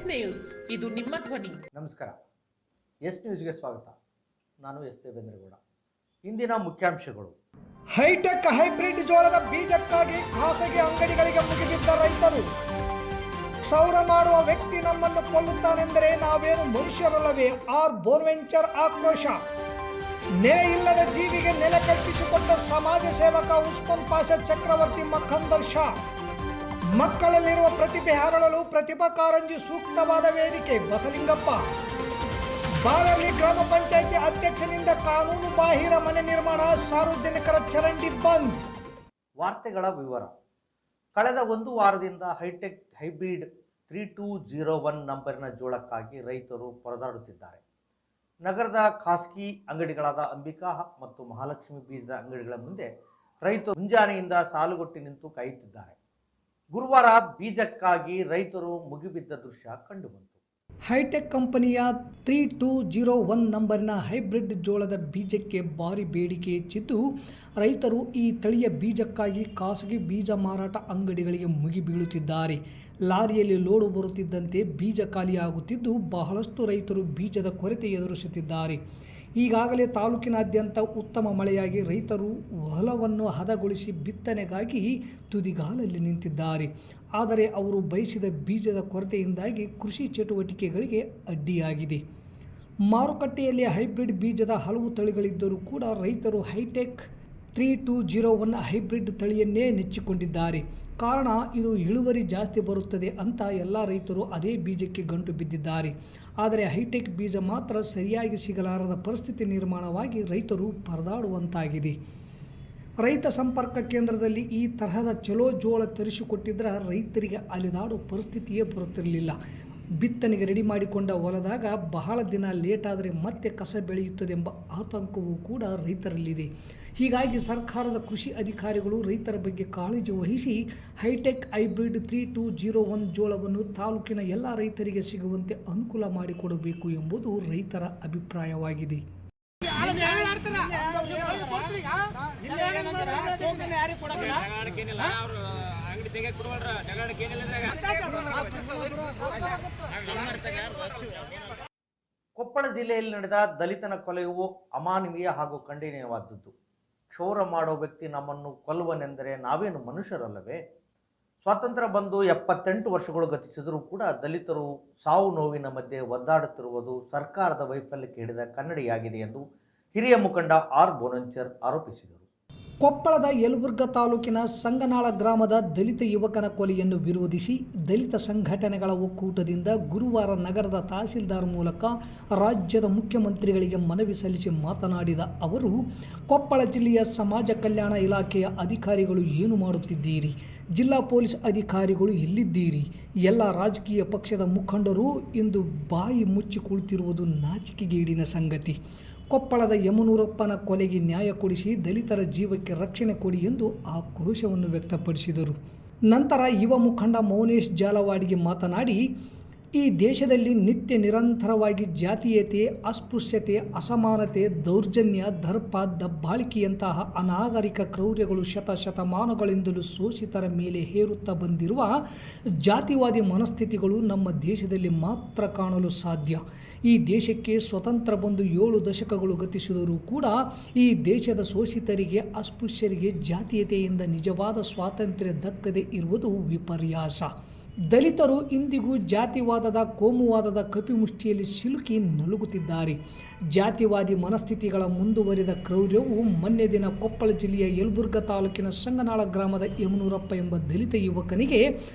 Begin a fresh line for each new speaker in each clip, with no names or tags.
S news, ಇದು ನಿಮ್ಮ ಧ್ವನಿ.
ನಮಸ್ಕಾರ. ಎಸ್ ನ್ಯೂಸ್ಗೆ ಸ್ವಾಗತ. ನಾನು ಎಸ್ ದೇವೇಂದ್ರಗೌಡ. ಇಂದಿನ ಮುಖ್ಯಾಂಶಗಳು.
ಹೈಟೆಕ್ ಹೈಬ್ರಿಡ್ ಜೋಳದ ಬೀಜಕ್ಕಾಗಿ ಖಾಸಗಿ ಅಂಗಡಿಗಳಿಗೆ ಮುಗಿಬಿದ್ದ ರೈತರು. ಕ್ಷೌರ ಮಾಡುವ ವ್ಯಕ್ತಿ ನಮ್ಮನ್ನು ಕೊಲ್ಲುತ್ತಾನೆಂದರೆ ನಾವೇನು ಮನುಷ್ಯರಲ್ಲವೇ? ಆರ್ ಬೋನ್ವೆಂಚರ್ ಆಕ್ರೋಶ. ನೆಲೆ ಇಲ್ಲದ ಜೀವಿಗೆ ನೆಲೆ ಕಲ್ಪಿಸಿಕೊಟ್ಟ ಸಮಾಜ ಸೇವಕ ಉಸ್ಮಾನ್ ಪಾಷಾ ಚಕ್ರವರ್ತಿ ಮಖಂದರ್ ಶಾ. ಮಕ್ಕಳಲ್ಲಿರುವ ಪ್ರತಿಭೆ ಹರಳಲು ಪ್ರತಿಭಾ ಕಾರಂಜಿ ಸೂಕ್ತವಾದ ವೇದಿಕೆ. ಬಸಲಿಂಗಪ್ಪ. ಬಾಳಲ್ಲಿ ಗ್ರಾಮ ಪಂಚಾಯಿತಿ ಅಧ್ಯಕ್ಷನಿಂದ ಕಾನೂನು ಬಾಹಿರ ಮನೆ ನಿರ್ಮಾಣ, ಸಾರ್ವಜನಿಕರ ಚರಂಡಿ ಬಂದ್.
ವಾರ್ತೆಗಳ ವಿವರ. ಕಳೆದ ಒಂದು ವಾರದಿಂದ ಹೈಟೆಕ್ ಹೈಬ್ರಿಡ್ 3201 ನಂಬರಿನ ಜೋಳಕ್ಕಾಗಿ ರೈತರು ಪರದಾಡುತ್ತಿದ್ದಾರೆ. ನಗರದ ಖಾಸಗಿ ಅಂಗಡಿಗಳಾದ ಅಂಬಿಕಾ ಮತ್ತು ಮಹಾಲಕ್ಷ್ಮಿ ಬೀಜದ ಅಂಗಡಿಗಳ ಮುಂದೆ ರೈತರು ಮುಂಜಾನೆಯಿಂದ ಸಾಲುಗಟ್ಟಿ ನಿಂತು ಕಾಯುತ್ತಿದ್ದಾರೆ. ಗುರುವಾರ ಬೀಜಕ್ಕಾಗಿ ರೈತರು ಮುಗಿಬಿದ್ದ ದೃಶ್ಯ ಕಂಡುಬಂತು.
ಹೈಟೆಕ್ ಕಂಪನಿಯ 3201 ನಂಬರಿನ ಹೈಬ್ರಿಡ್ ಜೋಳದ ಬೀಜಕ್ಕೆ ಭಾರಿ ಬೇಡಿಕೆ ಹೆಚ್ಚಿದ್ದು, ರೈತರು ಈ ತಳಿಯ ಬೀಜಕ್ಕಾಗಿ ಖಾಸಗಿ ಬೀಜ ಮಾರಾಟ ಅಂಗಡಿಗಳಿಗೆ ಮುಗಿಬೀಳುತ್ತಿದ್ದಾರೆ. ಲಾರಿಯಲ್ಲಿ ಲೋಡು ಬರುತ್ತಿದ್ದಂತೆ ಬೀಜ ಖಾಲಿಯಾಗುತ್ತಿದ್ದು, ಬಹಳಷ್ಟು ರೈತರು ಬೀಜದ ಕೊರತೆ ಎದುರಿಸುತ್ತಿದ್ದಾರೆ. ಈಗಾಗಲೇ ತಾಲೂಕಿನಾದ್ಯಂತ ಉತ್ತಮ ಮಳೆಯಾಗಿ ರೈತರು ಹೊಲವನ್ನು ಹದಗೊಳಿಸಿ ಬಿತ್ತನೆಗಾಗಿ ತುದಿಗಾಲಲ್ಲಿ ನಿಂತಿದ್ದಾರೆ. ಆದರೆ ಅವರು ಬಯಸಿದ ಬೀಜದ ಕೊರತೆಯಿಂದಾಗಿ ಕೃಷಿ ಚಟುವಟಿಕೆಗಳಿಗೆ ಅಡ್ಡಿಯಾಗಿದೆ. ಮಾರುಕಟ್ಟೆಯಲ್ಲಿ ಹೈಬ್ರಿಡ್ ಬೀಜದ ಹಲವು ತಳಿಗಳಿದ್ದರೂ ಕೂಡ ರೈತರು ಹೈಟೆಕ್ 3201 ಹೈಬ್ರಿಡ್ ತಳಿಯನ್ನೇ ನೆಚ್ಚಿಕೊಂಡಿದ್ದಾರೆ. ಕಾರಣ, ಇದು ಇಳುವರಿ ಜಾಸ್ತಿ ಬರುತ್ತದೆ ಅಂತ ಎಲ್ಲ ರೈತರು ಅದೇ ಬೀಜಕ್ಕೆ ಗಂಟು ಬಿದ್ದಿದ್ದಾರೆ. ಆದರೆ ಹೈಟೆಕ್ ಬೀಜ ಮಾತ್ರ ಸರಿಯಾಗಿ ಸಿಗಲಾರದ ಪರಿಸ್ಥಿತಿ ನಿರ್ಮಾಣವಾಗಿ ರೈತರು ಪರದಾಡುವಂತಾಗಿದೆ. ರೈತ ಸಂಪರ್ಕ ಕೇಂದ್ರದಲ್ಲಿ ಈ ತರಹದ ಚಲೋ ಜೋಳ ತರಿಸಿಕೊಟ್ಟಿದ್ರೆ ರೈತರಿಗೆ ಅಲೆದಾಡೋ ಪರಿಸ್ಥಿತಿಯೇ ಬರುತ್ತಿರಲಿಲ್ಲ. ಬಿತ್ತನೆಗೆ ರೆಡಿ ಮಾಡಿಕೊಂಡ ಹೊಲದಾಗ ಬಹಳ ದಿನ ಲೇಟಾದರೆ ಮತ್ತೆ ಕಸ ಬೆಳೆಯುತ್ತದೆಂಬ ಆತಂಕವೂ ಕೂಡ ರೈತರಲ್ಲಿದೆ. ಹೀಗಾಗಿ ಸರ್ಕಾರದ ಕೃಷಿ ಅಧಿಕಾರಿಗಳು ರೈತರ ಬಗ್ಗೆ ಕಾಳಜಿ ವಹಿಸಿ ಹೈಟೆಕ್ ಹೈಬ್ರಿಡ್ 3201 ಜೋಳವನ್ನು ತಾಲೂಕಿನ ಎಲ್ಲ ರೈತರಿಗೆ ಸಿಗುವಂತೆ ಅನುಕೂಲ ಮಾಡಿಕೊಡಬೇಕು ಎಂಬುದು ರೈತರ ಅಭಿಪ್ರಾಯವಾಗಿದೆ.
ಕೊಪ್ಪಳ ಜಿಲ್ಲೆಯಲ್ಲಿ ನಡೆದ ದಲಿತನ ಕೊಲೆಯು ಅಮಾನವೀಯ ಹಾಗೂ ಖಂಡನೀಯವಾದದ್ದು. ಕ್ಷೌರ ಮಾಡೋ ವ್ಯಕ್ತಿ ನಮ್ಮನ್ನು ಕೊಲ್ಲುವನೆಂದರೆ ನಾವೇನು ಮನುಷ್ಯರಲ್ಲವೇ? ಸ್ವಾತಂತ್ರ್ಯ ಬಂದು 78 ವರ್ಷಗಳು ಗತಿಸಿದರೂ ಕೂಡ ದಲಿತರು ಸಾವು ನೋವಿನ ಮಧ್ಯೆ ಒದ್ದಾಡುತ್ತಿರುವುದು ಸರ್ಕಾರದ ವೈಫಲ್ಯಕ್ಕೆ ಹಿಡಿದ ಕನ್ನಡಿಯಾಗಿದೆ ಎಂದು ಹಿರಿಯ ಮುಖಂಡ ಆರ್ ಬೋನ್ವೆಂಚರ್ ಆರೋಪಿಸಿದರು.
ಕೊಪ್ಪಳದ ಯಲಬುರ್ಗಾ ತಾಲೂಕಿನ ಸಂಗನಾಳ ಗ್ರಾಮದ ದಲಿತ ಯುವಕನ ಕೊಲೆಯನ್ನು ವಿರೋಧಿಸಿ ದಲಿತ ಸಂಘಟನೆಗಳ ಒಕ್ಕೂಟದಿಂದ ಗುರುವಾರ ನಗರದ ತಹಸೀಲ್ದಾರ್ ಮೂಲಕ ರಾಜ್ಯದ ಮುಖ್ಯಮಂತ್ರಿಗಳಿಗೆ ಮನವಿ ಸಲ್ಲಿಸಿ ಮಾತನಾಡಿದ ಅವರು, ಕೊಪ್ಪಳ ಜಿಲ್ಲೆಯ ಸಮಾಜ ಕಲ್ಯಾಣ ಇಲಾಖೆಯ ಅಧಿಕಾರಿಗಳು ಏನು ಮಾಡುತ್ತಿದ್ದೀರಿ? ಜಿಲ್ಲಾ ಪೊಲೀಸ್ ಅಧಿಕಾರಿಗಳು ಎಲ್ಲಿದ್ದೀರಿ? ಎಲ್ಲ ರಾಜಕೀಯ ಪಕ್ಷದ ಮುಖಂಡರು ಇಂದು ಬಾಯಿ ಮುಚ್ಚಿ ಕುಳಿತಿರುವುದು ನಾಚಿಕೆಗೇಡಿನ ಸಂಗತಿ. ಕೊಪ್ಪಳದ ಯಮನೂರಪ್ಪನ ಕೊಲೆಗೆ ನ್ಯಾಯ ಕೊಡಿಸಿ ದಲಿತರ ಜೀವಕ್ಕೆ ರಕ್ಷಣೆ ಕೊಡಿ ಎಂದು ಆಕ್ರೋಶವನ್ನು ವ್ಯಕ್ತಪಡಿಸಿದರು. ನಂತರ ಯುವ ಮುಖಂಡ ಮೌನೇಶ್ ಜಾಲವಾಡಿಗೆ ಮಾತನಾಡಿ, ಈ ದೇಶದಲ್ಲಿ ನಿತ್ಯ ನಿರಂತರವಾಗಿ ಜಾತೀಯತೆ, ಅಸ್ಪೃಶ್ಯತೆ, ಅಸಮಾನತೆ, ದೌರ್ಜನ್ಯ, ದರ್ಪ, ದಬ್ಬಾಳಿಕೆಯಂತಹ ಅನಾಗರಿಕ ಕ್ರೌರ್ಯಗಳು ಶತಮಾನಗಳಿಂದಲೂ ಶೋಷಿತರ ಮೇಲೆ ಹೇರುತ್ತಾ ಬಂದಿರುವ ಜಾತಿವಾದಿ ಮನಸ್ಥಿತಿಗಳು ನಮ್ಮ ದೇಶದಲ್ಲಿ ಮಾತ್ರ ಕಾಣಲು ಸಾಧ್ಯ. ಈ ದೇಶಕ್ಕೆ ಸ್ವತಂತ್ರ ಬಂದು 7 ದಶಕಗಳು ಗತಿಸಿದರೂ ಕೂಡ ಈ ದೇಶದ ಶೋಷಿತರಿಗೆ, ಅಸ್ಪೃಶ್ಯರಿಗೆ ಜಾತೀಯತೆಯಿಂದ ನಿಜವಾದ ಸ್ವಾತಂತ್ರ್ಯ ದಕ್ಕದೇ ಇರುವುದು ವಿಪರ್ಯಾಸ. ದಲಿತರು ಇಂದಿಗೂ ಜಾತಿವಾದದ, ಕೋಮುವಾದದ ಕಪಿಮುಷ್ಟಿಯಲ್ಲಿ ಸಿಲುಕಿ ನಲುಗುತ್ತಿದ್ದಾರೆ. ಜಾತಿವಾದಿ ಮನಸ್ಥಿತಿಗಳ ಮುಂದುವರಿದ ಕ್ರೌರ್ಯವು ಮೊನ್ನೆ ದಿನ ಕೊಪ್ಪಳ ಜಿಲ್ಲೆಯ ಯಲಬುರ್ಗಾ ತಾಲೂಕಿನ ಸಂಗನಾಳ ಗ್ರಾಮದ ಯಮನೂರಪ್ಪ ಎಂಬ ದಲಿತ ಯುವಕನಿಗೆ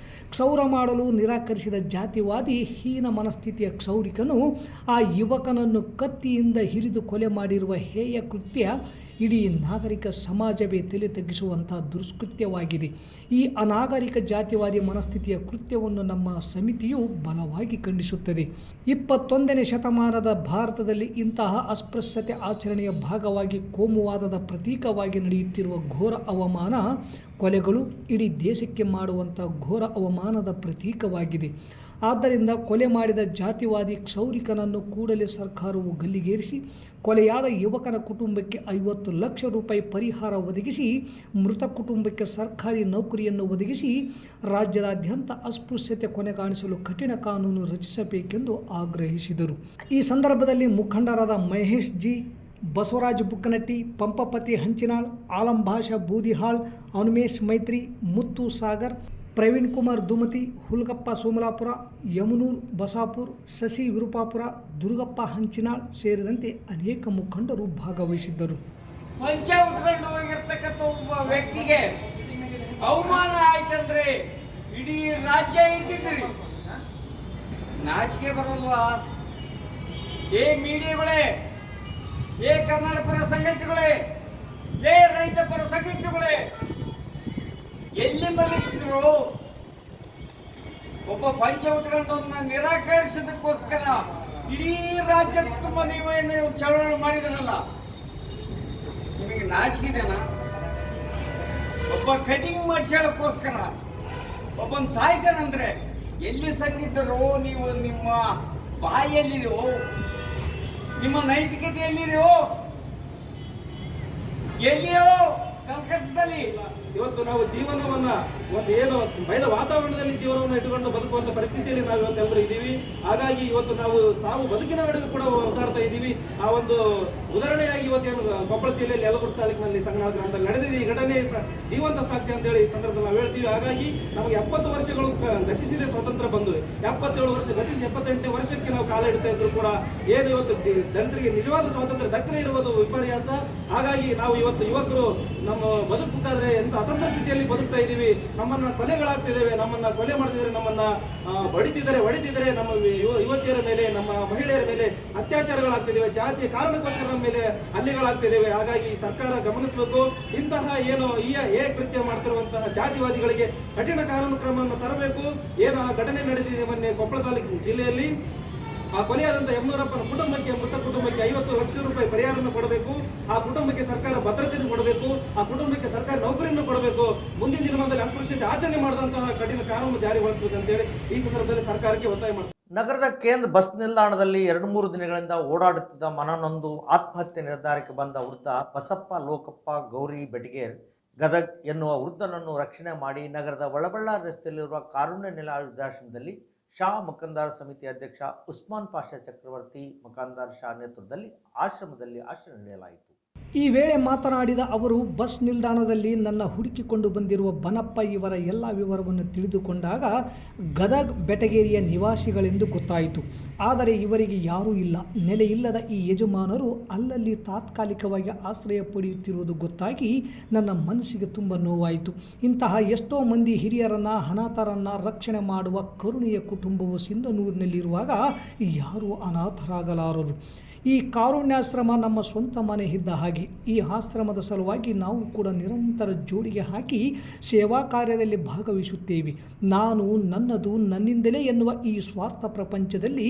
ಕ್ಷೌರ ಮಾಡಲು ನಿರಾಕರಿಸಿದ ಜಾತಿವಾದಿ ಹೀನ ಮನಸ್ಥಿತಿಯ ಕ್ಷೌರಿಕನು ಆ ಯುವಕನನ್ನು ಕತ್ತಿಯಿಂದ ಹಿರಿದು ಕೊಲೆ ಮಾಡಿರುವ ಹೇಯ ಕೃತ್ಯ ಇಡೀ ನಾಗರಿಕ ಸಮಾಜವೇ ತಲೆ ತಗ್ಗಿಸುವಂಥ ದುಷ್ಕೃತ್ಯವಾಗಿದೆ. ಈ ಅನಾಗರಿಕ ಜಾತಿವಾದಿ ಮನಸ್ಥಿತಿಯ ಕೃತ್ಯವನ್ನು ನಮ್ಮ ಸಮಿತಿಯು ಬಲವಾಗಿ ಖಂಡಿಸುತ್ತದೆ. 21ನೇ ಶತಮಾನದ ಭಾರತದಲ್ಲಿ ಇಂತಹ ಅಸ್ಪೃಶ್ಯತೆ ಆಚರಣೆಯ ಭಾಗವಾಗಿ ಕೋಮುವಾದದ ಪ್ರತೀಕವಾಗಿ ನಡೆಯುತ್ತಿರುವ ಘೋರ ಅವಮಾನ, ಕೊಲೆಗಳು ಇಡೀ ದೇಶಕ್ಕೆ ಮಾಡುವಂಥ ಘೋರ ಅವಮಾನದ ಪ್ರತೀಕವಾಗಿದೆ. ಆದ್ದರಿಂದ ಕೊಲೆ ಮಾಡಿದ ಜಾತಿವಾದಿ ಕ್ಷೌರಿಕನನ್ನು ಕೂಡಲೇ ಸರ್ಕಾರವು ಗಲ್ಲಿಗೇರಿಸಿ ಕೊಲೆಯಾದ ಯುವಕನ ಕುಟುಂಬಕ್ಕೆ 50 ಲಕ್ಷ ರೂಪಾಯಿ ಪರಿಹಾರ ಒದಗಿಸಿ ಮೃತ ಕುಟುಂಬಕ್ಕೆ ಸರ್ಕಾರಿ ನೌಕರಿಯನ್ನು ಒದಗಿಸಿ ರಾಜ್ಯದಾದ್ಯಂತ ಅಸ್ಪೃಶ್ಯತೆ ಕೊನೆಗಾಣಿಸಲು ಕಠಿಣ ಕಾನೂನು ರಚಿಸಬೇಕೆಂದು ಆಗ್ರಹಿಸಿದರು. ಈ ಸಂದರ್ಭದಲ್ಲಿ ಮುಖಂಡರಾದ ಮಹೇಶ್ ಜಿ, ಬಸವರಾಜ್ ಬುಕ್ಕನಟ್ಟಿ, ಪಂಪಪತಿ ಹಂಚಿನಾಳ್, ಆಲಂ ಭಾಷಾ ಬೂದಿಹಾಳ್, ಹನುಮೇಶ್ ಮೈತ್ರಿ, ಮುತ್ತು ಸಾಗರ್, ಪ್ರವೀಣ್ ಕುಮಾರ್ ದುಮತಿ, ಹುಲ್ಗಪ್ಪ ಸೋಮಲಾಪುರ, ಯಮುನೂರ್ ಬಸಾಪುರ್, ಶಶಿ ವಿರುಪಾಪುರ, ದುರ್ಗಪ್ಪ ಹಂಚಿನಾಳ್ ಸೇರಿದಂತೆ ಅನೇಕ ಮುಖಂಡರು ಭಾಗವಹಿಸಿದ್ದರು.
ಪಂಚ ಉಟ್ಕೊಂಡು ಹೋಗಿರ್ತಕ್ಕಂಥ ಒಬ್ಬ ವ್ಯಕ್ತಿಗೆ ಅವಮಾನ ಆಯ್ತಂದ್ರೆ ಇಡೀ ರಾಜ್ಯ ಇದ್ದಿದ್ರಿ. ನಾಚಿಕೆ ಬರಲ್ವಾ? ಏ ಮೀಡಿಯಾಗಳೇ, ಏ ಕನ್ನಡ ಪರ ಸಂಘಟನೆಗಳೇ, ಏ ರೈತ ಪರ ಸಂಘಟನೆಗಳೇ, ಎಲ್ಲಿ ಮಲಗಿದ್ರು? ಒಬ್ಬ ಪಂಚ ಉಟ್ಕೊಂಡವನ್ನ ನಿರಾಕರಿಸೋದಕ್ಕೋಸ್ಕರ ಇಡೀ ರಾಜ್ಯ ತುಂಬ ನೀವೇನು ಚಳವಳಿ ಮಾಡಿದ್ರಲ್ಲ, ನಿಮಗೆ ನಾಚಿಕೆನಾ? ಒಬ್ಬ ಕಟಿಂಗ್ ಮಾಡಿಸೋದಕ್ಕೋಸ್ಕರ ಒಬ್ಬನ ಸಾಯ್ತಾನಂದ್ರೆ ಎಲ್ಲಿ ಸತ್ತಿದ್ದರೋ ನೀವು? ನಿಮ್ಮ ಬಾಯಿಯಲ್ಲಿರೋ, ನಿಮ್ಮ ನೈತಿಕತೆ ಎಲ್ಲಿರೋ? ಎಲ್ಲಿಯೋ ಕಲ್ಕತ್ತಾದಲ್ಲಿ
ಇವತ್ತು ನಾವು ಜೀವನವನ್ನ ಒಂದು ಏನು ಭಯದ ವಾತಾವರಣದಲ್ಲಿ ಜೀವನವನ್ನು ಇಟ್ಟುಕೊಂಡು ಬದುಕುವಂತ ಪರಿಸ್ಥಿತಿಯಲ್ಲಿ ನಾವು ಇವತ್ತೆಲ್ಲರೂ ಇದ್ದೀವಿ. ಹಾಗಾಗಿ ಇವತ್ತು ನಾವು ಸಾವು ಬದುಕಿನ ನಡುವೆ ಕೂಡ ಒದ್ದಾಡ್ತಾ ಇದ್ದೀವಿ. ಆ ಒಂದು ಉದಾಹರಣೆಯಾಗಿ ಇವತ್ತೇನು ಕೊಪ್ಪಳ ಜಿಲ್ಲೆಯಲ್ಲಿ ಯಲಬುರ್ಗ ತಾಲೂಕಿನಲ್ಲಿ ಸಂಗನಾಳ ಗ್ರಾಮದಲ್ಲಿ ನಡೆದಿದೆ ಈ ಘಟನೆ ಜೀವಂತ ಸಾಕ್ಷಿ ಅಂತ ಹೇಳಿ ಈ ಸಂದರ್ಭದಲ್ಲಿ ನಾವು ಹೇಳ್ತೀವಿ. ಹಾಗಾಗಿ ನಮಗೆ 70 ವರ್ಷಗಳು ಗತಿಸಿದೆ ಸ್ವಾತಂತ್ರ್ಯ ಬಂದು, 77 ವರ್ಷ ಗತಿಸಿ 78 ವರ್ಷಕ್ಕೆ ನಾವು ಕಾಲ ಇಡ್ತಾ ಇದ್ರು ಕೂಡ ಏನು ಇವತ್ತು ದಲಿತರಿಗೆ ನಿಜವಾದ ಸ್ವಾತಂತ್ರ್ಯ ದಕ್ಕದೇ ಇರುವುದು ವಿಪರ್ಯಾಸ. ಹಾಗಾಗಿ ನಾವು ಇವತ್ತು ಯುವಕರು ನಮ್ಮ ಬದುಕಬೇಕಾದ್ರೆ ಎಂತ ಅತಂತ್ರ ಸ್ಥಿತಿಯಲ್ಲಿ ಬದುಕ್ತಾ ಇದ್ದೀವಿ. ನಮ್ಮನ್ನ ಕೊಲೆಗಳಾಗ್ತಿದ್ದೇವೆ, ನಮ್ಮನ್ನ ಕೊಲೆ ಮಾಡ್ತಿದ್ದಾರೆ, ನಮ್ಮನ್ನ ಹೊಡಿತಿದ್ದಾರೆ, ನಮ್ಮ ಯುವತಿಯರ ಮೇಲೆ, ನಮ್ಮ ಮಹಿಳೆಯರ ಮೇಲೆ ಅತ್ಯಾಚಾರಗಳಾಗ್ತಿದ್ದೇವೆ, ಜಾತಿಯ ಕಾರಣಕ್ಕೋಸ್ಕರ ನಮ್ಮ ಮೇಲೆ ಹಲ್ಲೆಗಳಾಗ್ತಿದ್ದೇವೆ. ಹಾಗಾಗಿ ಸರ್ಕಾರ ಗಮನಿಸಬೇಕು. ಇಂತಹ ಏನು ಈ ಕೃತ್ಯ ಮಾಡ್ತಿರುವಂತಹ ಜಾತಿವಾದಿಗಳಿಗೆ ಕಠಿಣ ಕಾನೂನು ಕ್ರಮವನ್ನು ತರಬೇಕು. ಏನು ಆ ಘಟನೆ ನಡೆದಿದೆ ಮೊನ್ನೆ ಕೊಪ್ಪಳ ತಾಲೂಕು ಜಿಲ್ಲೆಯಲ್ಲಿ, ಆ ಕೊಲೆಯಾದಂತಹ ಯಮನೂರಪ್ಪನ ಕುಟುಂಬಕ್ಕೆ, ಮೃತ ಕುಟುಂಬಕ್ಕೆ 50 ಲಕ್ಷ ರೂಪಾಯಿ ಪರಿಹಾರವನ್ನು ಕೊಡಬೇಕು. ಆ ಕುಟುಂಬಕ್ಕೆ ಸರ್ಕಾರ ಭದ್ರತೆಯನ್ನು ಕೊಡಬೇಕು. ಆ ಕುಟುಂಬಕ್ಕೆ ಸರ್ಕಾರ ನೌಕರಿಯನ್ನು ಕೊಡಬೇಕು. ಮುಂದಿನ ದಿನಮಾನದಲ್ಲಿ ಅಸ್ಪೃಶ್ಯತೆ ಆಚರಣೆ ಮಾಡಿದಂತಹ ಕಠಿಣ ಕಾನೂನು ಜಾರಿಗೊಳಿಸಬೇಕಂತೇಳಿ ಈ ಸಂದರ್ಭದಲ್ಲಿ ಸರ್ಕಾರಕ್ಕೆ ಒತ್ತಾಯ ಮಾಡ್ತಾರೆ.
ನಗರದ ಕೇಂದ್ರ ಬಸ್ ನಿಲ್ದಾಣದಲ್ಲಿ 2-3 ದಿನಗಳಿಂದ ಓಡಾಡುತ್ತಿದ್ದ ಮನನೊಂದು ಆತ್ಮಹತ್ಯೆ ನಿರ್ಧಾರಕ್ಕೆ ಬಂದ ವೃದ್ಧ ಬಸಪ್ಪ ಲೋಕಪ್ಪ ಗೌರಿ ಬೆಟಗೇರ್ ಗದಗ್ ಎನ್ನುವ ವೃದ್ಧನನ್ನು ರಕ್ಷಣೆ ಮಾಡಿ ನಗರದ ಒಳಬಳ್ಳಾರಿ ರಸ್ತೆಯಲ್ಲಿರುವ ಕಾರುಣ್ಯ ನಿಲಯ ವೃದ್ಧಾಶ್ರಮದಲ್ಲಿ ಶಾ ಮಕಂದಾರ್ ಸಮಿತಿ ಅಧ್ಯಕ್ಷ ಉಸ್ಮಾನ್ ಪಾಷಾ ಚಕ್ರವರ್ತಿ ಮಕಾಂದಾರ್ ಶಾ ನೇತೃತ್ವದಲ್ಲಿ ಆಶ್ರಮದಲ್ಲಿ ಆಶ್ರಯ ನೀಡಲಾಯಿತು.
ಈ ವೇಳೆ ಮಾತನಾಡಿದ ಅವರು, ಬಸ್ ನಿಲ್ದಾಣದಲ್ಲಿ ನನ್ನ ಹುಡುಕಿಕೊಂಡು ಬಂದಿರುವ ಬನಪ್ಪ ಇವರ ಎಲ್ಲ ವಿವರವನ್ನು ತಿಳಿದುಕೊಂಡಾಗ ಗದಗ್ ಬೆಟಗೇರಿಯ ನಿವಾಸಿಗಳೆಂದು ಗೊತ್ತಾಯಿತು. ಆದರೆ ಇವರಿಗೆ ಯಾರೂ ಇಲ್ಲ. ನೆಲೆಯಿಲ್ಲದ ಈ ಯಜಮಾನರು ಅಲ್ಲಲ್ಲಿ ತಾತ್ಕಾಲಿಕವಾಗಿ ಆಶ್ರಯ ಪಡೆಯುತ್ತಿರುವುದು ಗೊತ್ತಾಗಿ ನನ್ನ ಮನಸ್ಸಿಗೆ ತುಂಬ ನೋವಾಯಿತು. ಇಂತಹ ಎಷ್ಟೋ ಮಂದಿ ಹಿರಿಯರನ್ನು, ಅನಾಥರನ್ನು ರಕ್ಷಣೆ ಮಾಡುವ ಕರುಣೆಯ ಕುಟುಂಬವು ಸಿಂಧನೂರಿನಲ್ಲಿರುವಾಗ ಯಾರೂ ಅನಾಥರಾಗಲಾರರು. ಈ ಕಾರುಣ್ಯಾಶ್ರಮ ನಮ್ಮ ಸ್ವಂತ ಮನೆ ಇದ್ದ ಹಾಗೆ. ಈ ಆಶ್ರಮದ ಸಲುವಾಗಿ ನಾವು ಕೂಡ ನಿರಂತರ ಜೋಡಿಗೆ ಹಾಕಿ ಸೇವಾ ಕಾರ್ಯದಲ್ಲಿ ಭಾಗವಹಿಸುತ್ತೇವೆ. ನಾನು, ನನ್ನದು, ನನ್ನಿಂದಲೇ ಎನ್ನುವ ಈ ಸ್ವಾರ್ಥ ಪ್ರಪಂಚದಲ್ಲಿ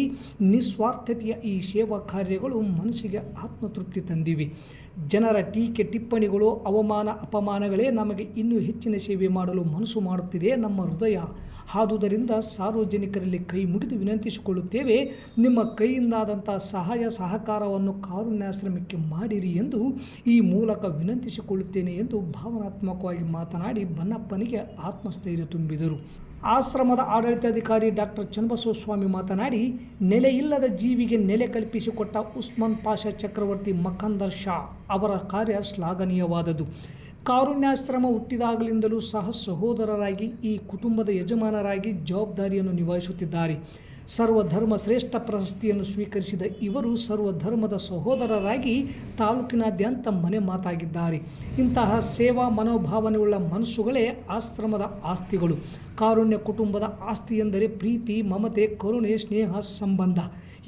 ನಿಸ್ವಾರ್ಥತೆಯ ಈ ಸೇವಾ ಕಾರ್ಯಗಳು ಮನಸ್ಸಿಗೆ ಆತ್ಮತೃಪ್ತಿ ತಂದಿವೆ. ಜನರ ಟೀಕೆ ಟಿಪ್ಪಣಿಗಳು, ಅವಮಾನ ಅಪಮಾನಗಳೇ ನಮಗೆ ಇನ್ನೂ ಹೆಚ್ಚಿನ ಸೇವೆ ಮಾಡಲು ಮನಸ್ಸು ಮಾಡುತ್ತಿದೆ ನಮ್ಮ ಹೃದಯ. ಆದುದರಿಂದ ಸಾರ್ವಜನಿಕರಲ್ಲಿ ಕೈ ಮುಗಿದು ವಿನಂತಿಸಿಕೊಳ್ಳುತ್ತೇವೆ, ನಿಮ್ಮ ಕೈಯಿಂದಾದಂಥ ಸಹಾಯ ಸಹಕಾರವನ್ನು ಕಾರುಣ್ಯಾಶ್ರಮಕ್ಕೆ ಮಾಡಿರಿ ಎಂದು ಈ ಮೂಲಕ ವಿನಂತಿಸಿಕೊಳ್ಳುತ್ತೇನೆ ಎಂದು ಭಾವನಾತ್ಮಕವಾಗಿ ಮಾತನಾಡಿ ಬನ್ನಪ್ಪನಿಗೆ ಆತ್ಮಸ್ಥೈರ್ಯ ತುಂಬಿದರು. ಆಶ್ರಮದ ಆಡಳಿತಾಧಿಕಾರಿ ಡಾಕ್ಟರ್ ಚನ್ನಬಸವಸ್ವಾಮಿ ಮಾತನಾಡಿ, ನೆಲೆಯಿಲ್ಲದ ಜೀವಿಗೆ ನೆಲೆ ಕಲ್ಪಿಸಿಕೊಟ್ಟ ಉಸ್ಮಾನ್ ಪಾಷಾ ಚಕ್ರವರ್ತಿ ಮಕಾಂದಾರ್ ಶಾ ಅವರ ಕಾರ್ಯ ಶ್ಲಾಘನೀಯವಾದದ್ದು. ಕಾರುಣ್ಯಾಶ್ರಮ ಹುಟ್ಟಿದಾಗಲಿಂದಲೂ ಸಹ ಸಹೋದರರಾಗಿ ಈ ಕುಟುಂಬದ ಯಜಮಾನರಾಗಿ ಜವಾಬ್ದಾರಿಯನ್ನು ನಿಭಾಯಿಸುತ್ತಿದ್ದಾರೆ. ಸರ್ವಧರ್ಮ ಶ್ರೇಷ್ಠ ಪ್ರಶಸ್ತಿಯನ್ನು ಸ್ವೀಕರಿಸಿದ ಇವರು ಸರ್ವಧರ್ಮದ ಸಹೋದರರಾಗಿ ತಾಲೂಕಿನಾದ್ಯಂತ ಮನೆ ಮಾತಾಗಿದ್ದಾರೆ. ಇಂತಹ ಸೇವಾ ಮನೋಭಾವನೆಯುಳ್ಳ ಮನಸ್ಸುಗಳೇ ಆಶ್ರಮದ ಆಸ್ತಿಗಳು. ಕಾರುಣ್ಯ ಕುಟುಂಬದ ಆಸ್ತಿ ಎಂದರೆ ಪ್ರೀತಿ, ಮಮತೆ, ಕರುಣೆ, ಸ್ನೇಹ, ಸಂಬಂಧ.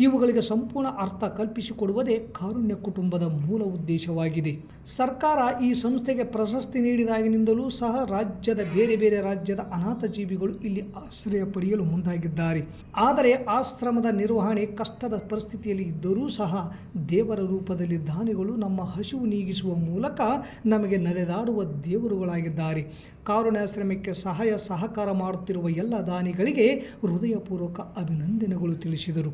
ಇವುಗಳಿಗೆ ಸಂಪೂರ್ಣ ಅರ್ಥ ಕಲ್ಪಿಸಿಕೊಡುವುದೇ ಕಾರುಣ್ಯ ಕುಟುಂಬದ ಮೂಲ ಉದ್ದೇಶವಾಗಿದೆ. ಸರ್ಕಾರ ಈ ಸಂಸ್ಥೆಗೆ ಪ್ರಶಸ್ತಿ ನೀಡಿದಾಗಿನಿಂದಲೂ ಸಹ ರಾಜ್ಯದ ಬೇರೆ ಬೇರೆ ರಾಜ್ಯದ ಅನಾಥ ಜೀವಿಗಳು ಇಲ್ಲಿ ಆಶ್ರಯ ಪಡೆಯಲು ಮುಂದಾಗಿದ್ದಾರೆ. ಆದರೆ ಆಶ್ರಮದ ನಿರ್ವಹಣೆ ಕಷ್ಟದ ಪರಿಸ್ಥಿತಿಯಲ್ಲಿ ಇದ್ದರೂ ಸಹ ದೇವರ ರೂಪದಲ್ಲಿ ದಾನಿಗಳು ನಮ್ಮ ಹಸಿವು ನೀಗಿಸುವ ಮೂಲಕ ನಮಗೆ ನಡೆದಾಡುವ ದೇವರುಗಳಾಗಿದ್ದಾರೆ. ಕಾರುಣ್ಯಾಶ್ರಮಕ್ಕೆ ಸಹಾಯ ಸಹಕಾರ ಮಾಡುತ್ತಿರುವ ಎಲ್ಲ ದಾನಿಗಳಿಗೆ ಹೃದಯಪೂರ್ವಕ ಅಭಿನಂದನೆಗಳು ತಿಳಿಸಿದರು.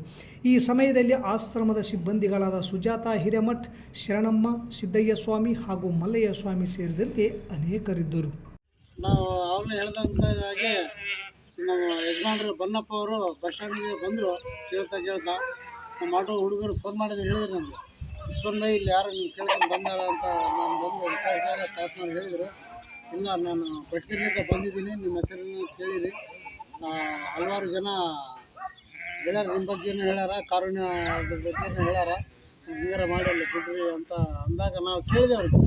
ಈ ಸಮಯದಲ್ಲಿ ಆಶ್ರಮದ ಸಿಬ್ಬಂದಿಗಳಾದ ಸುಜಾತ ಹಿರೇಮಠ್, ಶರಣಮ್ಮ, ಸಿದ್ದಯ್ಯ ಸ್ವಾಮಿ ಹಾಗೂ ಮಲ್ಲಯ್ಯ ಸ್ವಾಮಿ ಸೇರಿದಂತೆ ಅನೇಕರಿದ್ದರು.
ನಾವು ಅವ್ರನ್ನ ಹೇಳ್ದಂತಾಗಿ ನಮ್ಮ ಯಜಮಾನರು ಬನ್ನಪ್ಪ ಅವರು ಬಸ್ ಸ್ಟ್ಯಾಂಡಿಗೆ ಬಂದರು. ಕೇಳ್ತಾ ನಮ್ಮ ಆಟೋ ಹುಡುಗರು ಫೋನ್ ಮಾಡಿದ್ರೆ ಹೇಳಿದ್ರು ನಮಗೆ, ಇಸ್ಕೊಂಡ ಇಲ್ಲಿ ಯಾರು ನೀವು ಕೇಳ್ಕೊಂಡು ಬಂದಾರ ಅಂತ ನಾನು ಬಂದು ವಿಚಾರಿಸಿದಾಗ ತಾತ್ಮಾರು ಹೇಳಿದರು, ಇಲ್ಲ ನಾನು ಕೊಟ್ಟಿಗೆಯಿಂದ ಬಂದಿದ್ದೀನಿ, ನಿಮ್ಮ ಹೆಸರನ್ನು ಕೇಳಿರಿ, ಹಲವಾರು ಜನ ಹೇಳ್ಯಾರ, ನಿಮ್ಮ ಬಗ್ಗೆನೂ ಹೇಳ್ಯಾರ, ಕಾರುಣ್ಯದ ಬಗ್ಗೆನೂ ಹೇಳ್ಯಾರ, ಹಿಂಗಾರ ಮಾಡಿ ಅಲ್ಲಿ ಬಿಡ್ರಿ ಅಂತ ಅಂದಾಗ ನಾವು ಕೇಳಿದೆವ್ರಿಗೆ,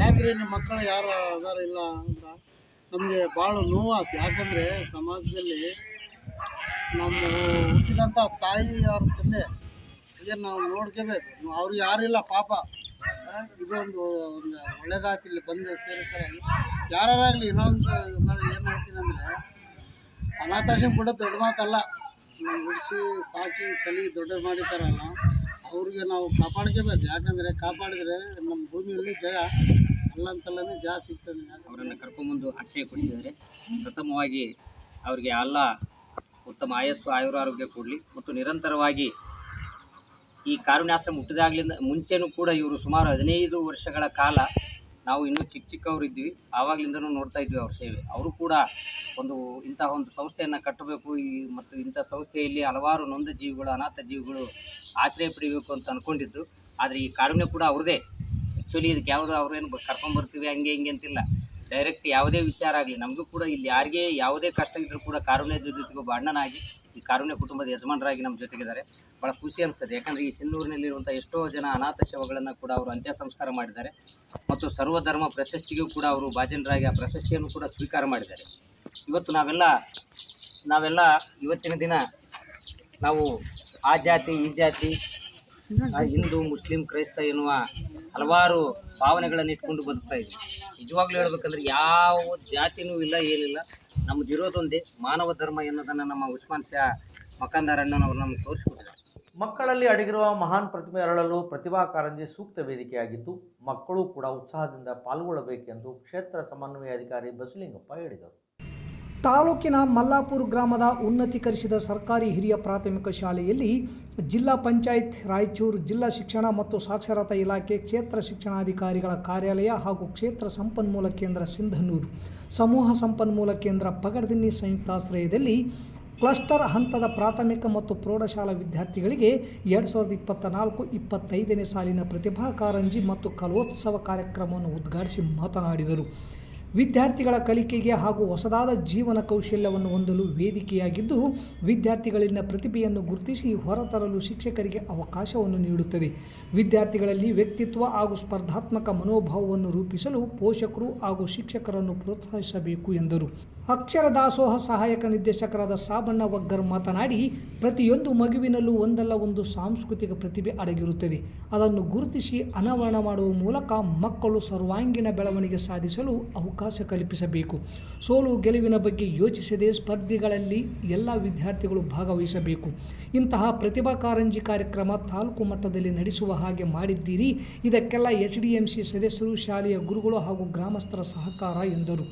ಯಾಕ್ರಿ ನಿಮ್ಮ ಮಕ್ಕಳು ಯಾರು ಅದಾರ ಇಲ್ಲ ಅಂತ ನಮಗೆ ಭಾಳ ನೋವಾಯ್ತು. ಯಾಕಂದರೆ ಸಮಾಜದಲ್ಲಿ ನಮ್ಮ ಹುಟ್ಟಿದಂಥ ತಾಯಿ ಅವ್ರ ತಂದೆ ಏನು ನಾವು ನೋಡ್ಕೋಬೇಕು, ಅವ್ರಿಗೆ ಯಾರಿಲ್ಲ ಪಾಪ. ಇದೊಂದು ಒಳ್ಳೇದಾಯ್ತು ಇಲ್ಲಿ ಬಂದು ಸೇರಿಸಲಾಗಿ. ಯಾರಾಗಲಿ ಇನ್ನೊಂದು ಏನು ಹೇಳ್ತೀನಿ ಅಂದರೆ, ಅನಾಥಾಶ್ರಮ ಕೂಡ ದೊಡ್ಡ ಮಾತಲ್ಲ, ನಾವು ಉಡಿಸಿ ಸಾಕಿ ಸಲಿ ದೊಡ್ಡ ಮಾಡಿತಾರಲ್ಲ ಅವ್ರಿಗೆ ನಾವು ಕಾಪಾಡ್ಕೋಬೇಕು. ಯಾಕಂದರೆ ಕಾಪಾಡಿದರೆ ನಮ್ಮ ಭೂಮಿಯಲ್ಲಿ ಜಯ ಅಲ್ಲಂತಲ್ಲೇ ಜಯ ಸಿಗ್ತದೆ.
ಅವರನ್ನು ಕರ್ಕೊಂಬಂದು ಆಶ್ರಯ ಕೊಟ್ಟಿದ್ದಾರೆ. ಪ್ರಥಮವಾಗಿ ಅವರಿಗೆ ಎಲ್ಲ ಉತ್ತಮ ಆಯಸ್ಸು ಆಯುರಾರೋಗ್ಯ ಕೊಡಲಿ ಮತ್ತು ನಿರಂತರವಾಗಿ ಈ ಕಾರುಣ್ಯಾಶ್ರಮ ಹುಟ್ಟಿದಾಗಲಿಂದ ಮುಂಚೆನೂ ಕೂಡ ಇವರು ಸುಮಾರು 15 ವರ್ಷಗಳ ಕಾಲ ನಾವು ಇನ್ನೂ ಚಿಕ್ಕವರು ಇದ್ವಿ, ಆವಾಗಲಿಂದನೂ ನೋಡ್ತಾ ಇದ್ವಿ ಅವ್ರ ಸೇವೆ. ಅವರು ಕೂಡ ಇಂತಹ ಒಂದು ಸಂಸ್ಥೆಯನ್ನು ಕಟ್ಟಬೇಕು ಮತ್ತು ಇಂಥ ಸಂಸ್ಥೆಯಲ್ಲಿ ಹಲವಾರು ನೊಂದ ಜೀವಿಗಳು, ಅನಾಥ ಜೀವಿಗಳು ಆಶ್ರಯ ಪಡೆಯಬೇಕು ಅಂತ ಅಂದ್ಕೊಂಡಿದ್ರು. ಆದರೆ ಈ ಕಾರುಣ್ಯ ಕೂಡ ಅವ್ರದ್ದೇ. ಆ್ಯಕ್ಚುಲಿ ಇದಕ್ಕೆ ಯಾವುದು ಅವ್ರೇನು ಕರ್ಕೊಂಬರ್ತೀವಿ ಹಂಗೆ ಹಿಂಗೆ ಅಂತಿಲ್ಲ, ಡೈರೆಕ್ಟ್ ಯಾವುದೇ ವಿಚಾರ ಆಗಲಿ ನಮಗೂ ಕೂಡ ಇಲ್ಲಿ ಯಾರಿಗೆ ಯಾವುದೇ ಕಷ್ಟ ಇದ್ದರೂ ಕೂಡ ಕಾರುಣ್ಯದ ಜೊತೆಗೆ ಒಬ್ಬ ಅಣ್ಣನಾಗಿ ಈ ಕಾರುಣ್ಯ ಕುಟುಂಬದ ಯಜಮಾನರಾಗಿ ನಮ್ಮ ಜೊತೆಗಿದ್ದಾರೆ. ಭಾಳ ಖುಷಿ ಅನಿಸ್ತದೆ. ಯಾಕಂದರೆ ಈ ಸಿನ್ನೂರಿನಲ್ಲಿರುವಂಥ ಎಷ್ಟೋ ಜನ ಅನಾಥ ಶವಗಳನ್ನು ಕೂಡ ಅವರು ಅಂತ್ಯ ಸಂಸ್ಕಾರ ಮಾಡಿದ್ದಾರೆ ಮತ್ತು ಸರ್ವಧರ್ಮ ಪ್ರಶಸ್ತಿಗೂ ಕೂಡ ಅವರು ಭಾಜನರಾಗಿ ಆ ಪ್ರಶಸ್ತಿಯನ್ನು ಕೂಡ ಸ್ವೀಕಾರ ಮಾಡಿದ್ದಾರೆ. ಇವತ್ತು ನಾವೆಲ್ಲ ಇವತ್ತಿನ ದಿನ ನಾವು ಆ ಜಾತಿ ಈ ಜಾತಿ, ಹಿಂದೂ ಮುಸ್ಲಿಂ ಕ್ರೈಸ್ತ ಎನ್ನುವ ಹಲವಾರು ಭಾವನೆಗಳನ್ನು ಇಟ್ಕೊಂಡು ಬದುಕ್ತಾ ಇದ್ವಿ. ನಿಜವಾಗ್ಲೂ ಹೇಳ್ಬೇಕಂದ್ರೆ ಯಾವ ಜಾತಿನೂ ಇಲ್ಲ, ಏನಿಲ್ಲ, ನಮ್ಮದಿರೋದೊಂದೇ ಮಾನವ ಧರ್ಮ ಎನ್ನುವುದನ್ನು ನಮ್ಮ ಉಸ್ಮಾನ್ ಶಾ ಮಕಾಂದಾರ್ ಅಣ್ಣನವರು ನಮ್ಗೆ ತೋರಿಸ್ಕೊಟ್ಟಿದ್ದಾರೆ.
ಮಕ್ಕಳಲ್ಲಿ ಅಡಗಿರುವ ಮಹಾನ್ ಪ್ರತಿಭೆ ಅರಳಲು ಪ್ರತಿಭಾ ಕಾರಂಜಿ ಸೂಕ್ತ ವೇದಿಕೆಯಾಗಿದ್ದು, ಮಕ್ಕಳು ಕೂಡ ಉತ್ಸಾಹದಿಂದ ಪಾಲ್ಗೊಳ್ಳಬೇಕೆಂದು ಕ್ಷೇತ್ರ ಸಮನ್ವಯ ಅಧಿಕಾರಿ ಬಸಲಿಂಗಪ್ಪ ಹೇಳಿದರು.
ತಾಲೂಕಿನ ಮಲ್ಲಾಪುರ ಗ್ರಾಮದ ಉನ್ನತೀಕರಿಸಿದ ಸರ್ಕಾರಿ ಹಿರಿಯ ಪ್ರಾಥಮಿಕ ಶಾಲೆಯಲ್ಲಿ ಜಿಲ್ಲಾ ಪಂಚಾಯತ್ ರಾಯಚೂರು, ಜಿಲ್ಲಾ ಶಿಕ್ಷಣ ಮತ್ತು ಸಾಕ್ಷರತಾ ಇಲಾಖೆ, ಕ್ಷೇತ್ರ ಶಿಕ್ಷಣಾಧಿಕಾರಿಗಳ ಕಾರ್ಯಾಲಯ ಹಾಗೂ ಕ್ಷೇತ್ರ ಸಂಪನ್ಮೂಲ ಕೇಂದ್ರ ಸಿಂಧನೂರು, ಸಮೂಹ ಸಂಪನ್ಮೂಲ ಕೇಂದ್ರ ಪಗಡ್ದಿನ್ನಿ ಸಂಯುಕ್ತಾಶ್ರಯದಲ್ಲಿ ಕ್ಲಸ್ಟರ್ ಹಂತದ ಪ್ರಾಥಮಿಕ ಮತ್ತು ಪ್ರೌಢಶಾಲಾ ವಿದ್ಯಾರ್ಥಿಗಳಿಗೆ 2024-25ನೇ ಸಾಲಿನ ಪ್ರತಿಭಾ ಕಾರಂಜಿ ಮತ್ತು ಕಲೋತ್ಸವ ಕಾರ್ಯಕ್ರಮವನ್ನು ಉದ್ಘಾಟಿಸಿ ಮಾತನಾಡಿದರು. ವಿದ್ಯಾರ್ಥಿಗಳ ಕಲಿಕೆಗೆ ಹಾಗೂ ಹೊಸದಾದ ಜೀವನ ಕೌಶಲ್ಯವನ್ನು ಹೊಂದಲು ವೇದಿಕೆಯಾಗಿದ್ದು, ವಿದ್ಯಾರ್ಥಿಗಳಲ್ಲಿನ ಪ್ರತಿಭೆಯನ್ನು ಗುರುತಿಸಿ ಹೊರತರಲು ಶಿಕ್ಷಕರಿಗೆ ಅವಕಾಶವನ್ನು ನೀಡುತ್ತದೆ. ವಿದ್ಯಾರ್ಥಿಗಳಲ್ಲಿ ವ್ಯಕ್ತಿತ್ವ ಹಾಗೂ ಸ್ಪರ್ಧಾತ್ಮಕ ಮನೋಭಾವವನ್ನು ರೂಪಿಸಲು ಪೋಷಕರು ಹಾಗೂ ಶಿಕ್ಷಕರನ್ನು ಪ್ರೋತ್ಸಾಹಿಸಬೇಕು ಎಂದರು. ಅಕ್ಷರ ದಾಸೋಹ ಸಹಾಯಕ ನಿರ್ದೇಶಕರಾದ ಸಾಬಣ್ಣ ವಗ್ಗರ್ ಮಾತನಾಡಿ, ಪ್ರತಿಯೊಂದು ಮಗುವಿನಲ್ಲೂ ಒಂದಲ್ಲ ಒಂದು ಸಾಂಸ್ಕೃತಿಕ ಪ್ರತಿಭೆ ಅಡಗಿರುತ್ತದೆ. ಅದನ್ನು ಗುರುತಿಸಿ ಅನಾವರಣ ಮಾಡುವ ಮೂಲಕ ಮಕ್ಕಳು ಸರ್ವಾಂಗೀಣ ಬೆಳವಣಿಗೆ ಸಾಧಿಸಲು ಅವಕಾಶ ಕಲ್ಪಿಸಬೇಕು. ಸೋಲು ಗೆಲುವಿನ ಬಗ್ಗೆ ಯೋಚಿಸದೆ ಸ್ಪರ್ಧೆಗಳಲ್ಲಿ ಎಲ್ಲ ವಿದ್ಯಾರ್ಥಿಗಳು ಭಾಗವಹಿಸಬೇಕು. ಇಂತಹ ಪ್ರತಿಭಾ ಕಾರಂಜಿ ಕಾರ್ಯಕ್ರಮ ತಾಲೂಕು ಮಟ್ಟದಲ್ಲಿ ನಡೆಸುವ ಹಾಗೆ ಮಾಡಿದ್ದೀರಿ. ಇದಕ್ಕೆಲ್ಲ HDMC ಸದಸ್ಯರು, ಶಾಲೆಯ ಗುರುಗಳು ಹಾಗೂ ಗ್ರಾಮಸ್ಥರ ಸಹಕಾರ ಎಂದರು.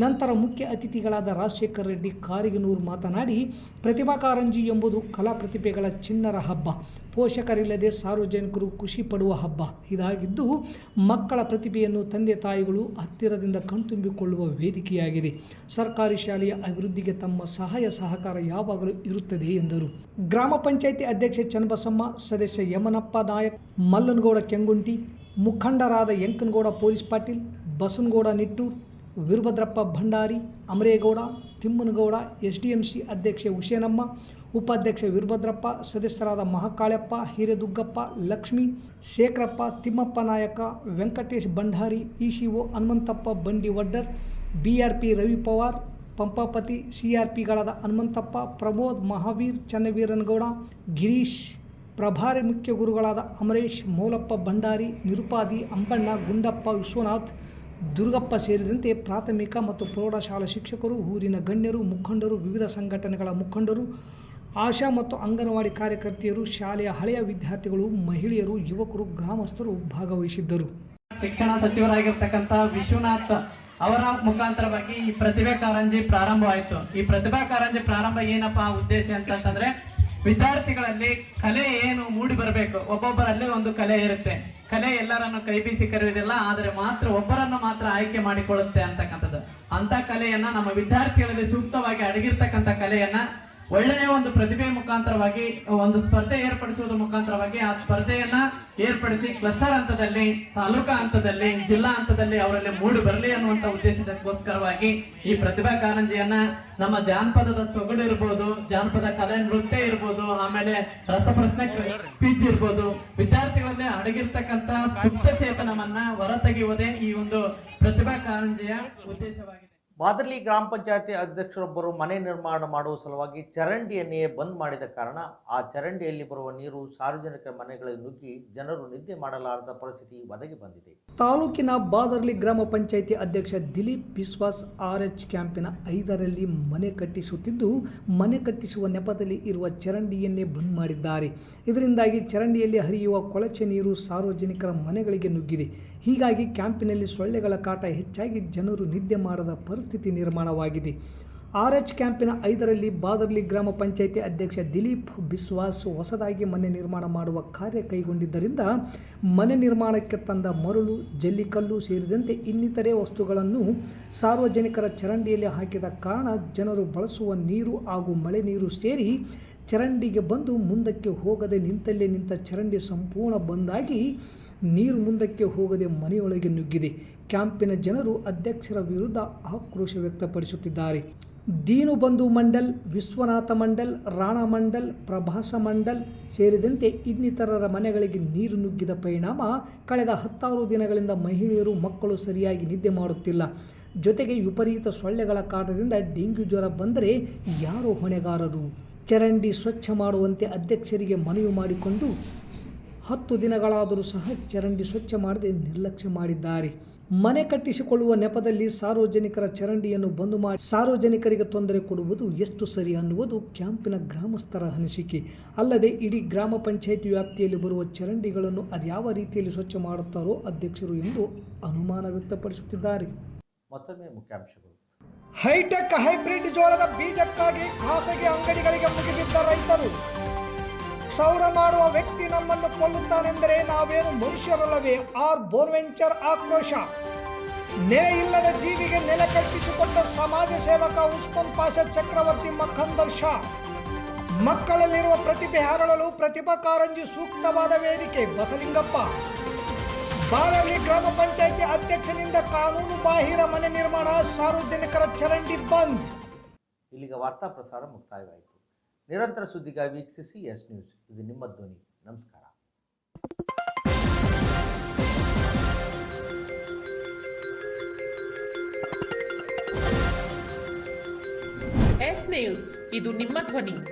ನಂತರ ಮುಖ್ಯ ಅತಿಥಿಗಳಾದ ರಾಜಶೇಖರ್ ರೆಡ್ಡಿ ಕಾರಿಗನೂರು ಮಾತನಾಡಿ, ಪ್ರತಿಭಾ ಕಾರಂಜಿ ಎಂಬುದು ಕಲಾ ಪ್ರತಿಭೆಗಳ ಚಿಣ್ಣರ ಹಬ್ಬ, ಪೋಷಕರಿಲ್ಲದೆ ಸಾರ್ವಜನಿಕರು ಖುಷಿ ಪಡುವ ಹಬ್ಬ ಇದಾಗಿದ್ದು, ಮಕ್ಕಳ ಪ್ರತಿಭೆಯನ್ನು ತಂದೆ ತಾಯಿಗಳು ಹತ್ತಿರದಿಂದ ಕಣ್ತುಂಬಿಕೊಳ್ಳುವ ವೇದಿಕೆಯಾಗಿದೆ. ಸರ್ಕಾರಿ ಶಾಲೆಯ ಅಭಿವೃದ್ಧಿಗೆ ತಮ್ಮ ಸಹಾಯ ಸಹಕಾರ ಯಾವಾಗಲೂ ಇರುತ್ತದೆ ಎಂದರು. ಗ್ರಾಮ ಪಂಚಾಯಿತಿ ಅಧ್ಯಕ್ಷೆ ಚನ್ನಬಸಮ್ಮ, ಸದಸ್ಯ ಯಮನಪ್ಪ ನಾಯಕ್, ಮಲ್ಲನಗೌಡ ಕೆಂಗುಂಟಿ, ಮುಖಂಡರಾದ ಯಂಕನಗೌಡ ಪೊಲೀಸ್ ಪಾಟೀಲ್, ಬಸನಗೌಡ ನಿಟ್ಟೂರ್, ವೀರಭದ್ರಪ್ಪ ಭಂಡಾರಿ, ಅಮರೇಗೌಡ, ತಿಮ್ಮನಗೌಡ, SDMC ಅಧ್ಯಕ್ಷೆ ಹುಸೇನಮ್ಮ, ಉಪಾಧ್ಯಕ್ಷ ವೀರಭದ್ರಪ್ಪ, ಸದಸ್ಯರಾದ ಮಹಾಕಾಳಪ್ಪ, ಹಿರೇದುಗ್ಗಪ್ಪ, ಲಕ್ಷ್ಮಿ, ಶೇಖರಪ್ಪ, ತಿಮ್ಮಪ್ಪ ನಾಯಕ, ವೆಂಕಟೇಶ್ ಭಂಡಾರಿ, ECO ಹನುಮಂತಪ್ಪ ಬಂಡಿ ವಡ್ಡರ್, BRP ರವಿ ಪವಾರ್, ಪಂಪಾಪತಿ, CRPಗಳಾದ ಹನುಮಂತಪ್ಪ, ಪ್ರಮೋದ್, ಮಹಾವೀರ್, ಚನ್ನವೀರನಗೌಡ, ಗಿರೀಶ್, ಪ್ರಭಾರಿ ಮುಖ್ಯ ಗುರುಗಳಾದ ಅಮರೇಶ್, ಮೌಲಪ್ಪ ಭಂಡಾರಿ, ನಿರುಪಾದಿ, ಅಂಬಣ್ಣ, ಗುಂಡಪ್ಪ, ವಿಶ್ವನಾಥ್, ದುರ್ಗಪ್ಪ ಸೇರಿದಂತೆ ಪ್ರಾಥಮಿಕ ಮತ್ತು ಪ್ರೌಢಶಾಲಾ ಶಿಕ್ಷಕರು, ಊರಿನ ಗಣ್ಯರು, ಮುಖಂಡರು, ವಿವಿಧ ಸಂಘಟನೆಗಳ ಮುಖಂಡರು, ಆಶಾ ಮತ್ತು ಅಂಗನವಾಡಿ ಕಾರ್ಯಕರ್ತೆಯರು, ಶಾಲೆಯ ಹಳೆಯ ವಿದ್ಯಾರ್ಥಿಗಳು, ಮಹಿಳೆಯರು, ಯುವಕರು, ಗ್ರಾಮಸ್ಥರು ಭಾಗವಹಿಸಿದ್ದರು.
ಶಿಕ್ಷಣ ಸಚಿವರಾಗಿರ್ತಕ್ಕಂಥ ವಿಶ್ವನಾಥ್ ಅವರ ಮುಖಾಂತರವಾಗಿ ಈ ಪ್ರತಿಭಾ ಕಾರಂಜಿ ಪ್ರಾರಂಭವಾಯಿತು. ಈ ಪ್ರತಿಭಾ ಕಾರಂಜಿ ಪ್ರಾರಂಭ ಏನಪ್ಪಾ ಉದ್ದೇಶ ಅಂತಂದ್ರೆ, ವಿದ್ಯಾರ್ಥಿಗಳಲ್ಲಿ ಕಲೆ ಏನು ಮೂಡಿ ಬರಬೇಕು. ಒಬ್ಬೊಬ್ಬರಲ್ಲಿ ಒಂದು ಕಲೆ ಇರುತ್ತೆ. ಕಲೆ ಎಲ್ಲರನ್ನು ಕೈ ಬೀಸಿ ಕರೆಯುವುದಿಲ್ಲ, ಆದರೆ ಒಬ್ಬರನ್ನು ಮಾತ್ರ ಆಯ್ಕೆ ಮಾಡಿಕೊಳ್ಳುತ್ತೆ ಅಂತಕ್ಕಂಥದ್ದು. ಅಂತ ಕಲೆಯನ್ನ ನಮ್ಮ ವಿದ್ಯಾರ್ಥಿಗಳಲ್ಲಿ ಸೂಕ್ತವಾಗಿ ಅಡಗಿರ್ತಕ್ಕಂಥ ಕಲೆಯನ್ನ ಒಳ್ಳೆಯ ಒಂದು ಪ್ರತಿಭೆ ಮುಖಾಂತರವಾಗಿ ಒಂದು ಸ್ಪರ್ಧೆ ಏರ್ಪಡಿಸುವುದರ ಮುಖಾಂತರವಾಗಿ ಆ ಸ್ಪರ್ಧೆಯನ್ನ ಏರ್ಪಡಿಸಿ ಕ್ಲಸ್ಟರ್ ಹಂತದಲ್ಲಿ, ತಾಲೂಕಾ ಹಂತದಲ್ಲಿ, ಜಿಲ್ಲಾ ಹಂತದಲ್ಲಿ ಅವರಲ್ಲಿ ಮೂಡಿ ಬರಲಿ ಅನ್ನುವಂತ ಉದ್ದೇಶಕ್ಕೋಸ್ಕರವಾಗಿ ಈ ಪ್ರತಿಭಾ ಕಾರಂಜಿಯನ್ನ ನಮ್ಮ ಜಾನಪದದ ಸೊಗಡು ಇರ್ಬೋದು, ಜಾನಪದ ಕಲೆ ನೃತ್ಯ ಇರ್ಬೋದು, ಆಮೇಲೆ ರಸಪ್ರಶ್ನೆ ಕ್ವಿಜ್ ಇರ್ಬೋದು, ವಿದ್ಯಾರ್ಥಿಗಳಲ್ಲಿ ಅಡಗಿರ್ತಕ್ಕಂಥ ಸುಪ್ತ ಚೇತನವನ್ನ ಹೊರತೆಗೆಯುವುದೇ ಈ ಒಂದು ಪ್ರತಿಭಾ ಕಾರಂಜಿಯ ಉದ್ದೇಶವಾಗಿದೆ.
ಬಾದರ್ಲಿ ಗ್ರಾಮ ಪಂಚಾಯತಿ ಅಧ್ಯಕ್ಷರೊಬ್ಬರು ಮನೆ ನಿರ್ಮಾಣ ಮಾಡುವ ಸಲುವಾಗಿ ಚರಂಡಿಯನ್ನೇ ಬಂದ್ ಮಾಡಿದ ಕಾರಣ ಆ ಚರಂಡಿಯಲ್ಲಿ ಬರುವ ನೀರು ಸಾರ್ವಜನಿಕರ ಮನೆಗಳಿಗೆ ನುಗ್ಗಿ ಜನರು ನಿದ್ದೆ ಮಾಡಲಾರದ ಪರಿಸ್ಥಿತಿ ಒದಗಿ ಬಂದಿದೆ.
ತಾಲೂಕಿನ ಬಾದರ್ಲಿ ಗ್ರಾಮ ಪಂಚಾಯಿತಿ ಅಧ್ಯಕ್ಷ ದಿಲೀಪ್ ಬಿಸ್ವಾಸ್ RH ಕ್ಯಾಂಪಿನ 5ರಲ್ಲಿ ಮನೆ ಕಟ್ಟಿಸುತ್ತಿದ್ದು, ಮನೆ ಕಟ್ಟಿಸುವ ನೆಪದಲ್ಲಿ ಇರುವ ಚರಂಡಿಯನ್ನೇ ಬಂದ್ ಮಾಡಿದ್ದಾರೆ. ಇದರಿಂದಾಗಿ ಚರಂಡಿಯಲ್ಲಿ ಹರಿಯುವ ಕೊಳಚೆ ನೀರು ಸಾರ್ವಜನಿಕರ ಮನೆಗಳಿಗೆ ನುಗ್ಗಿದೆ. ಹೀಗಾಗಿ ಕ್ಯಾಂಪಿನಲ್ಲಿ ಸೊಳ್ಳೆಗಳ ಕಾಟ ಹೆಚ್ಚಾಗಿ ಜನರು ನಿದ್ದೆ ಮಾಡದ ಪರಿಸ್ಥಿತಿ ನಿರ್ಮಾಣವಾಗಿದೆ. RH ಕ್ಯಾಂಪಿನ 5ರಲ್ಲಿ ಬಾದರ್ಲಿ ಗ್ರಾಮ ಪಂಚಾಯಿತಿ ಅಧ್ಯಕ್ಷ ದಿಲೀಪ್ ಬಿಸ್ವಾಸ್ ಹೊಸದಾಗಿ ಮನೆ ನಿರ್ಮಾಣ ಮಾಡುವ ಕಾರ್ಯ ಕೈಗೊಂಡಿದ್ದರಿಂದ ಮನೆ ನಿರ್ಮಾಣಕ್ಕೆ ತಂದ ಮರಳು, ಜಲ್ಲಿಕಲ್ಲು ಸೇರಿದಂತೆ ಇನ್ನಿತರೆ ವಸ್ತುಗಳನ್ನು ಸಾರ್ವಜನಿಕರ ಚರಂಡಿಯಲ್ಲಿ ಹಾಕಿದ ಕಾರಣ ಜನರು ಬಳಸುವ ನೀರು ಹಾಗೂ ಮಳೆ ನೀರು ಸೇರಿ ಚರಂಡಿಗೆ ಬಂದು ಮುಂದಕ್ಕೆ ಹೋಗದೆ ನಿಂತಲ್ಲೇ ನಿಂತ ಚರಂಡಿ ಸಂಪೂರ್ಣ ಬಂದಾಗಿ ನೀರು ಮುಂದಕ್ಕೆ ಹೋಗದೆ ಮನೆಯೊಳಗೆ ನುಗ್ಗಿದೆ. ಕ್ಯಾಂಪಿನ ಜನರು ಅಧ್ಯಕ್ಷರ ವಿರುದ್ಧ ಆಕ್ರೋಶ ವ್ಯಕ್ತಪಡಿಸುತ್ತಿದ್ದಾರೆ. ದೀನುಬಂಧು ಮಂಡಲ್, ವಿಶ್ವನಾಥ ಮಂಡಲ್, ರಾಣಾ ಮಂಡಲ್, ಪ್ರಭಾಸ ಮಂಡಲ್ ಸೇರಿದಂತೆ ಇನ್ನಿತರರ ಮನೆಗಳಿಗೆ ನೀರು ನುಗ್ಗಿದ ಪರಿಣಾಮ ಕಳೆದ 10 ದಿನಗಳಿಂದ ಮಹಿಳೆಯರು, ಮಕ್ಕಳು ಸರಿಯಾಗಿ ನಿದ್ದೆ ಮಾಡುತ್ತಿಲ್ಲ. ಜೊತೆಗೆ ವಿಪರೀತ ಸೊಳ್ಳೆಗಳ ಕಾಟದಿಂದ ಡೆಂಗ್ಯೂ ಜ್ವರ ಬಂದರೆ ಯಾರು ಹೊಣೆಗಾರರು? ಚರಂಡಿ ಸ್ವಚ್ಛ ಮಾಡುವಂತೆ ಅಧ್ಯಕ್ಷರಿಗೆ ಮನವಿ ಮಾಡಿಕೊಂಡು 10 ದಿನಗಳಾದರೂ ಸಹ ಚರಂಡಿ ಸ್ವಚ್ಛ ಮಾಡದೆ ನಿರ್ಲಕ್ಷ್ಯ ಮಾಡಿದ್ದಾರೆ. ಮನೆ ಕಟ್ಟಿಸಿಕೊಳ್ಳುವ ನೆಪದಲ್ಲಿ ಸಾರ್ವಜನಿಕರ ಚರಂಡಿಯನ್ನು ಬಂದ್ ಮಾಡಿ ಸಾರ್ವಜನಿಕರಿಗೆ ತೊಂದರೆ ಕೊಡುವುದು ಎಷ್ಟು ಸರಿ ಅನ್ನುವುದು ಕ್ಯಾಂಪಿನ ಗ್ರಾಮಸ್ಥರ ಅನಿಸಿಕೆ. ಅಲ್ಲದೆ ಇಡೀ ಗ್ರಾಮ ಪಂಚಾಯಿತಿ ವ್ಯಾಪ್ತಿಯಲ್ಲಿ ಬರುವ ಚರಂಡಿಗಳನ್ನು ಅದ್ಯಾವ ರೀತಿಯಲ್ಲಿ ಸ್ವಚ್ಛ ಮಾಡುತ್ತಾರೋ ಅಧ್ಯಕ್ಷರು ಎಂದು ಅನುಮಾನ ವ್ಯಕ್ತಪಡಿಸುತ್ತಿದ್ದಾರೆ.
ಮತ್ತೊಮ್ಮೆ ಮುಖ್ಯಾಂಶಗಳು.
ಹೈಟೆಕ್ ಹೈಬ್ರಿಡ್ ಜೋಳದ ಬೀಜಕ್ಕಾಗಿ ಖಾಸಗಿ ಅಂಗಡಿಗಳಿಗೆ ಮುಗಿದಿದ್ದ ರೈತರು. ಕ್ಷೌರ ಮಾಡುವ ವ್ಯಕ್ತಿ ನಮ್ಮನ್ನು ಕೊಲ್ಲುತ್ತಾನೆಂದರೆ ನಾವೇನು ಮನುಷ್ಯರಲ್ಲವೇ? ಬೋನ್ವೆಂಚರ್ ಆಕ್ರೋಶ. ನೆಲೆ ಇಲ್ಲದ ಜೀವಿಗೆ ನೆಲೆ ಕಲ್ಪಿಸಿಕೊಟ್ಟ ಸಮಾಜ ಸೇವಕ ಉಸ್ಮಾನ್ ಪಾಷಾ ಚಕ್ರವರ್ತಿ ಮಖಂದರ್ ಶಾ. ಮಕ್ಕಳಲ್ಲಿರುವ ಪ್ರತಿಭೆ ಹರಳಲು ಪ್ರತಿಭಾ ಕಾರಂಜಿ ಸೂಕ್ತವಾದ ವೇದಿಕೆ. ಬಸಲಿಂಗಪ್ಪ. ಬಾದರ್ಲಿ ಗ್ರಾಮ ಪಂಚಾಯಿತಿ ಅಧ್ಯಕ್ಷನಿಂದ ಕಾನೂನು ಬಾಹಿರ ಮನೆ ನಿರ್ಮಾಣ, ಸಾರ್ವಜನಿಕರ ಚರಂಡಿ ಬಂದ್.
ಇಲ್ಲಿಗ ವಾರ್ತಾ ಪ್ರಸಾರ ಮುಕ್ತಾಯವಾಯಿತು. ನಿರಂತರ ಸುದ್ದಿಗಾಗಿ ವೀಕ್ಷಿಸಿ ಎಸ್ ನ್ಯೂಸ್. ಇದು ನಿಮ್ಮ ಧ್ವನಿ. ನಮಸ್ಕಾರ.
ಎಸ್ ನ್ಯೂಸ್, ಇದು ನಿಮ್ಮ ಧ್ವನಿ.